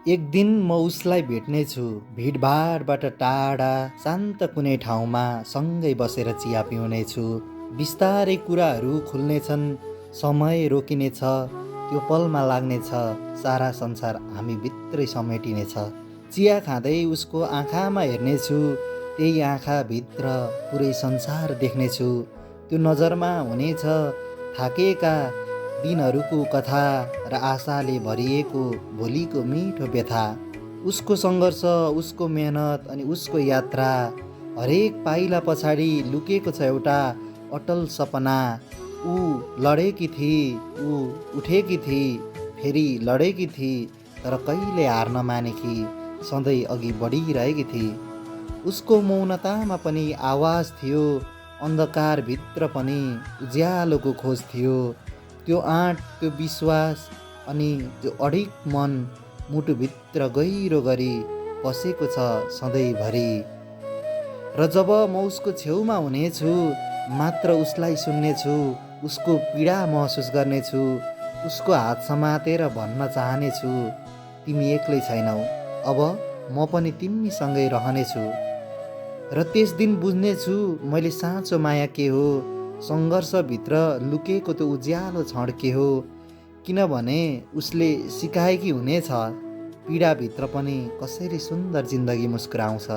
एक दिन म उसलाई भेट्नेछु, भिडभाडबाट टाढा शान्त कुनै ठाउँमा सँगै बसेर चिया पिउनेछु। बिस्तारै कुराहरू खुल्नेछन्, समय रोकिनेछ, त्यो पलमा लाग्नेछ सारा संसार हामी भित्रै समेटिनेछ। चिया खाँदै उसको आँखामा हेर्नेछु, त्यही आँखाभित्र पुरै संसार देख्नेछु। त्यो नजरमा हुनेछ थाकेका दिनहरूको कथा र आशाले भरिएको भोलिको मिठो व्यथा। उसको सङ्घर्ष, उसको मेहनत अनि उसको यात्रा, हरेक पाइला पछाडि लुकेको छ एउटा अटल सपना। ऊ लडेकी थिई, ऊ उठेकी थिई, फेरि लडेकी थिई, तर कहिले हार नमानेकी, सधैँ अघि बढिरहेकी थिई। उसको मौनतामा पनि आवाज थियो, अन्धकारभित्र पनि उज्यालोको खोज थियो। त्यो आँट, त्यो विश्वास अनि त्यो अडिग मन मुटुभित्र गहिरो गरी बसेको छ सधैँभरि। र जब म उसको छेउमा हुनेछु, मात्र उसलाई सुन्नेछु, उसको पीडा महसुस गर्नेछु, उसको हात समातेर भन्न चाहनेछु, तिमी एक्लै छैनौ, अब म पनि तिमीसँगै रहनेछु। र त्यस दिन बुझ्नेछु मैले साँचो माया के हो, सङ्घर्षभित्र लुकेको त्यो उज्यालो क्षण के हो। किनभने उसले सिकाएकी हुनेछ, पीडाभित्र पनि कसरी सुन्दर जिन्दगी मुस्कुराउँछ।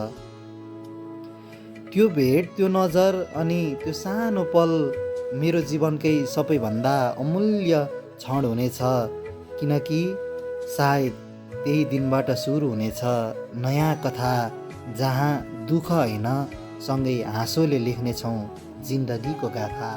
त्यो भेट, त्यो नजर अनि त्यो सानो पल मेरो जीवनकै सबैभन्दा अमूल्य क्षण हुनेछ। किनकि सायद त्यही दिनबाट सुरु हुनेछ नयाँ कथा, जहाँ दुःख होइन, सँगै हाँसोले लेख्नेछौँ जिन्दगीको गाथा।